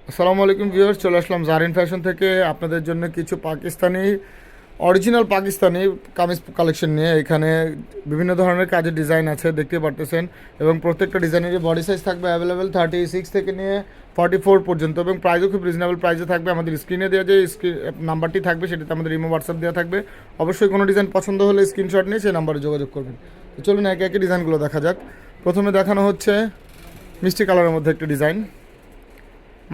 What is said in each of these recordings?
আসসালামু আলাইকুম ভিউয়ার্স, চলে আসলাম জারিন ফ্যাশন থেকে আপনাদের জন্য কিছু পাকিস্তানি অরিজিনাল পাকিস্তানি কামিজ কালেকশন নিয়ে। এখানে বিভিন্ন ধরনের কাজের ডিজাইন আছে দেখতে পারতেছেন, এবং প্রত্যেকটা ডিজাইনেরই বডি সাইজ থাকবে অ্যাভেলেবেল 36 থেকে নিয়ে 44 পর্যন্ত, এবং প্রাইসও খুব রিজনেবল প্রাইসে থাকবে। আমাদের স্ক্রিনে দেওয়া যে নাম্বারটি থাকবে সেটাতে আমাদের ইমো হোয়াটসঅ্যাপ দেওয়া থাকবে। অবশ্যই কোনো ডিজাইন পছন্দ হলে স্ক্রিনশট নিয়ে সেই নাম্বারে যোগাযোগ করবেন। তো চলুন একে একে ডিজাইনগুলো দেখা যাক। প্রথমে দেখানো হচ্ছে মিষ্টি কালারের মধ্যে একটি ডিজাইন,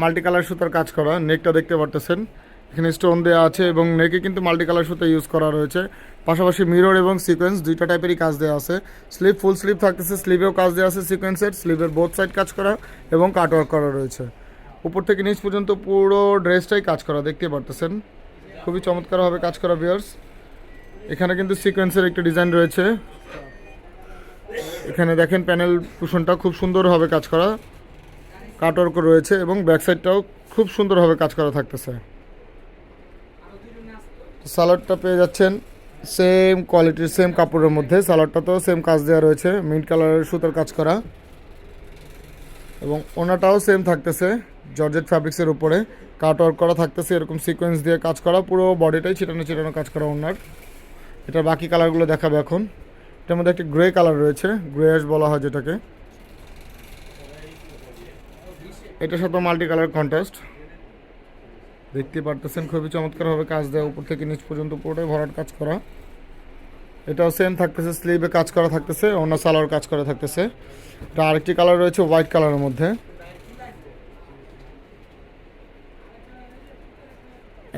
মাল্টি কালার সুতার কাজ করা। নেকটা দেখতে পারতেছেন, এখানে স্টোন দেওয়া আছে এবং নেকে কিন্তু মাল্টি কালার সুতা ইউজ করা রয়েছে। পাশাপাশি মিরর এবং সিকোয়েন্স দুইটা টাইপেরই কাজ দেওয়া আছে। স্লিভ ফুল স্লিভ থাকতেছে, স্লিভেও কাজ দেওয়া আছে সিকোয়েন্সের, স্লিভের বোথ সাইড কাজ করা এবং কাটওয়ার্ক করা রয়েছে। উপর থেকে নিচ পর্যন্ত পুরো ড্রেসটাই কাজ করা দেখতে পারতেছেন, খুবই চমৎকারভাবে কাজ করা ভিউয়ার্স। এখানে কিন্তু সিকোয়েন্সের একটি ডিজাইন রয়েছে। এখানে দেখেন প্যানেল কুশনটা খুব সুন্দরভাবে কাজ করা, কাটওয়ার্ক রয়েছে এবং ব্যাক সাইডটাও খুব সুন্দরভাবে কাজ করা থাকতেছে। সালোয়ারটা পেয়ে যাচ্ছেন সেম কোয়ালিটির সেম কাপড়ের মধ্যে, সালোয়ারটাতেও সেম কাজ দেওয়া রয়েছে, মিন্ট কালারের সুতার কাজ করা, এবং ওনাটাও সেম থাকতেছে জর্জেট ফ্যাব্রিক্সের উপরে কাটওয়ার্ক করা থাকতেছে, এরকম সিকোয়েন্স দিয়ে কাজ করা, পুরো বডিটাই ছিটানো ছিটানো কাজ করা ওনার। এটার বাকি কালারগুলো দেখাবে এখন। এটার মধ্যে একটি গ্রে কালার রয়েছে, গ্রে অ্যাশ বলা হয় যেটাকে। এটার সাথে মাল্টি কালার কন্ট্রাস্ট দেখতে পারতেছেন, খুবই চমৎকারভাবে কাজ দেওয়া, উপর থেকে নিচ পর্যন্ত পুরোটাই ভরাট কাজ করা। এটাও সেম থাকতেছে, স্লিভে কাজ করা থাকতেছে, অন্য সালোয়ার কাজ করা থাকতেছে। এটা আরেকটি কালার রয়েছে হোয়াইট কালারের মধ্যে,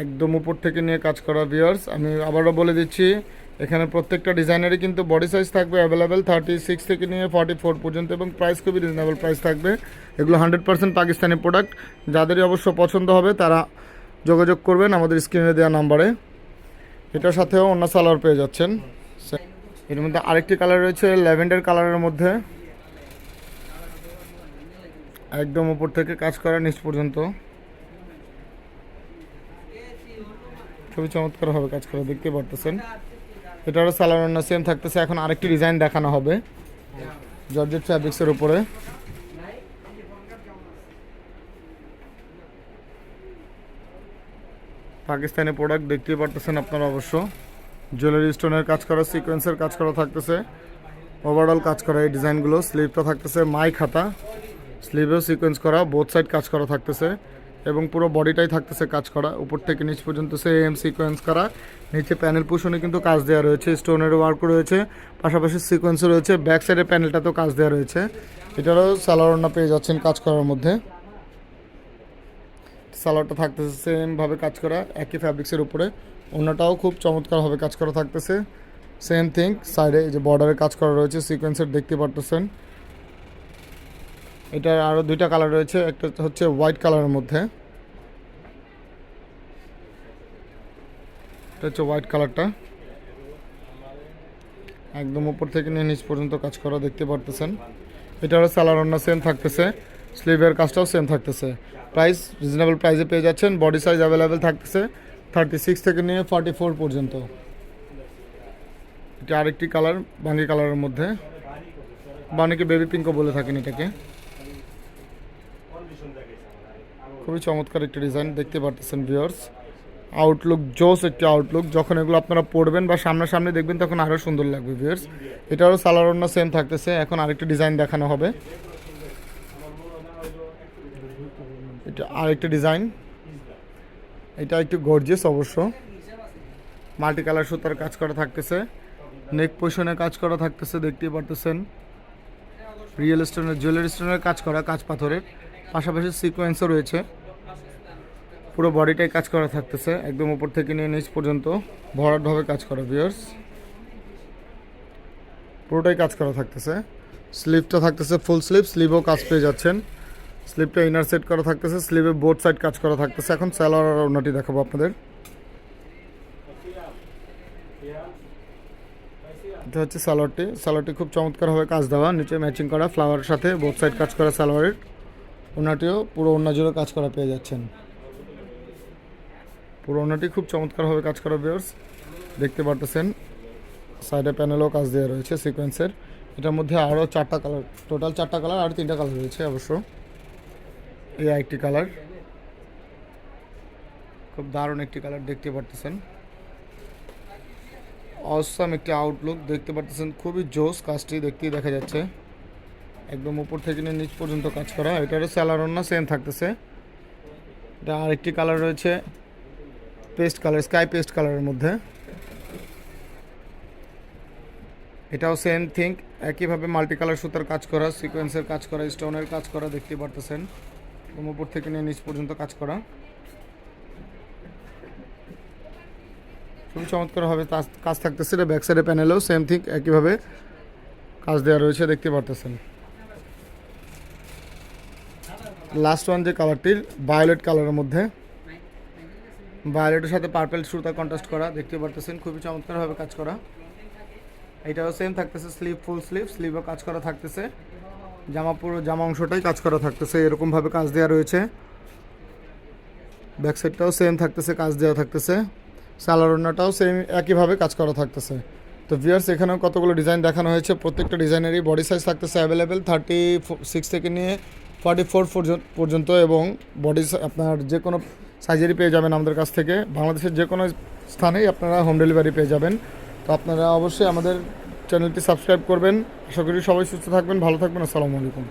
একদম উপর থেকে নিয়ে কাজ করা ভিউয়ার্স। আমি আবারও বলে দিচ্ছি, এখানে প্রত্যেকটা ডিজাইনেরই কিন্তু বডি সাইজ থাকবে অ্যাভেলেবেল 36 থেকে নিয়ে 44 পর্যন্ত, এবং প্রাইস খুবই রিজনেবল প্রাইস থাকবে। এগুলো 100% পাকিস্তানি প্রোডাক্ট। যাদেরই অবশ্য পছন্দ হবে তারা যোগাযোগ করবেন আমাদের স্ক্রিনে দেওয়া নাম্বারে। এটার সাথেও অন্য সালোয়ার পেয়ে যাচ্ছেন। এর মধ্যে আরেকটি কালার রয়েছে ল্যাভেন্ডার কালারের মধ্যে, একদম উপর থেকে কাজ করা নিচ পর্যন্ত, খুবই চমৎকারভাবে কাজ করা দেখতে পারতেছেন। এটারও সালোয়ার অন্য সেম থাকতেছে। এখন আরেকটি ডিজাইন দেখানো হবে জর্জেট ফ্যাব্রিক্সের উপরে। পাকিস্তানি প্রোডাক্ট দেখতেই পারতেছেন আপনারা অবশ্য। জুয়েলারি স্টোনের কাজ করা, সিকোয়েন্সের কাজ করা থাকতেছে, ওভারঅল কাজ করা এই ডিজাইনগুলো। স্লিভটা থাকতেছে মাই খাতা, স্লিভেও সিকোয়েন্স করা, বোথ সাইড কাজ করা থাকতেছে, এবং পুরো বডিটাই থাকতেছে কাজ করা, উপর থেকে নিচ পর্যন্ত সেম সিকোয়েন্স করা। নিচে প্যানেল পুশনে কিন্তু কাজ দেওয়া রয়েছে, স্টোনের ওয়ার্ক রয়েছে, পাশাপাশি সিকোয়েন্সও রয়েছে, ব্যাক সাইডের প্যানেলটাতেও কাজ দেওয়া রয়েছে। এটারও সালোয়ার ওড়না পেয়ে যাচ্ছেন কাজ করার মধ্যে। সালোয়ারটা থাকতেছে সেমভাবে কাজ করা একই ফ্যাব্রিক্সের উপরে, ওড়নাটাও খুব চমৎকারভাবে কাজ করা থাকতেছে। সেম থিং সাইডে যে বর্ডারে কাজ করা রয়েছে সিকোয়েন্সের দেখতে পারতেছেন। এটার আরও দুইটা কালার রয়েছে, একটা হচ্ছে হোয়াইট কালারের মধ্যে, এটা হচ্ছে হোয়াইট কালারটা, একদম উপর থেকে নিয়ে নিচ পর্যন্ত কাজ করা দেখতে পারতেছেন। এটারও সালোয়ার ওড়না সেম থাকতেছে, স্লিভের কাজটাও সেম থাকতেছে। প্রাইস রিজনেবল প্রাইসে পেয়ে যাচ্ছেন। বডি সাইজ অ্যাভেলেবেল থাকতেছে 36 থেকে নিয়ে 44 পর্যন্ত। এটা আরেকটি কালার বাঙ্গি কালারের মধ্যে, বা অনেকে বেবি পিঙ্কও বলে থাকেন এটাকে। খুবই চমৎকার একটি ডিজাইন দেখতে পারতেছেন ভিউয়ার্স। আউটলুক জোস একটি আউটলুক, যখন এগুলো আপনারা পরবেন বা সামনাসামনি দেখবেন তখন আরও সুন্দর লাগবে ভিউয়ার্স। এটারও সালোয়ার ওড়না সেম থাকতেছে। এখন আরেকটি ডিজাইন দেখানো হবে, এটা আরেকটি ডিজাইন, এটা একটু গর্জিয়াস অবশ্য। মাল্টি কালার সুতার কাজ করা থাকতেছে, নেক পোশনে কাজ করা থাকতেছে দেখতেই পারতেছেন। রিয়েল স্টোনের জুয়েলারি স্টোনের কাজ করা, কাজ পাথরের, পাশাপাশি সিকোয়েন্সও রয়েছে। পুরো বডিটাই কাজ করা থাকতেছে, একদম উপর থেকে নিয়ে নিচ পর্যন্ত ভরাটভাবে কাজ করা ভিউয়ার্স, পুরোটাই কাজ করা থাকতেছে। স্লিভটা থাকতেছে ফুল স্লিভ, স্লিভও কাজ পেয়ে যাচ্ছেন। স্লিভটা ইনার সেট করা থাকতেছে, স্লিভে বোথ সাইড কাজ করা থাকতেছে। এখন সালোয়ার আর ওড়নাটি দেখাবো আপনাদের। এটা হচ্ছে সালোয়ারটি, সালোয়ারটি খুব চমৎকারভাবে কাজ দেওয়া, নিচে ম্যাচিং করা ফ্লাওয়ারের সাথে বোথ সাইড কাজ করা সালোয়ারের। ওড়নাটিও পুরো ওড়না জুড়ে কাজ করা পেয়ে যাচ্ছেন। পুরো ওড়নাটি খুব চমৎকারভাবে কাজ করা ভিউয়ার্স দেখতে পারতেছেন। সাইডে প্যানেলও কাজ দেওয়া রয়েছে সিকোয়েন্সের। এটার মধ্যে আরও 4টা কালার, টোটাল 4টা কালার, আর 3টা কালার রয়েছে অবশ্য। এই একটি কালার, খুব দারুণ একটি কালার দেখতে পারতেছেন। অসাম একটি আউটলুক দেখতে পারতেছেন, খুবই জোস কাজটি দেখতেই দেখা যাচ্ছে। একদম উপর থেকে নিয়ে নিচ পর্যন্ত কাজ করা। এটারও স্যালার অন্য সেম থাকতেছে। এটা আরেকটি কালার রয়েছে পেস্ট কালার, স্কাই পেস্ট কালারের মধ্যে। এটাও সেম থিং, একইভাবে মাল্টি কালার সুতার কাজ করা, সিকোয়েন্সের কাজ করা, স্টোনের কাজ করা দেখতে পারতেছেন। এবং উপর থেকে নিয়ে নিচ পর্যন্ত কাজ করা, খুবই চমৎকারভাবে কাজ থাকতেছে। এটা ব্যাক সাইডে প্যানেলেও সেম থিং, একইভাবে কাজ দেওয়া রয়েছে দেখতে পারতেছেন। লাস্ট ওয়ান যে কালারটির ভায়োলেট কালারের মধ্যে, ভায়োলেটের সাথে পার্পেল সুতা কন্ট্রাস্ট করা দেখতে পারতেছেন, খুবই চমৎকারভাবে কাজ করা। এটাও সেম থাকতেছে, স্লিভ ফুল স্লিভও কাজ করা থাকতেছে, পুরো জামা অংশটাই কাজ করা থাকতেছে, এরকমভাবে কাজ দেওয়া রয়েছে। ব্যাক সাইডটাও সেম থাকতেছে, কাজ দেওয়া থাকতেছে। সালোয়ার ওড়নাটাও সেম একইভাবে কাজ করা থাকতেছে। তো ভিউয়ার্স, এখানেও কতগুলো ডিজাইন দেখানো হয়েছে। প্রত্যেকটা ডিজাইনেরই বডি সাইজ থাকতেছে অ্যাভেলেবেল 36 থেকে নিয়ে 44 পর্যন্ত, এবং বডি আপনার যে কোনো সাইজেরই পেয়ে যাবেন আমাদের কাছ থেকে। বাংলাদেশের যে কোনো স্থানেই আপনারা হোম ডেলিভারি পেয়ে যাবেন। তো আপনারা অবশ্যই আমাদের চ্যানেলটি সাবস্ক্রাইব করবেন। আশা করি সবাই সুস্থ থাকবেন, ভালো থাকবেন। আসসালামু আলাইকুম।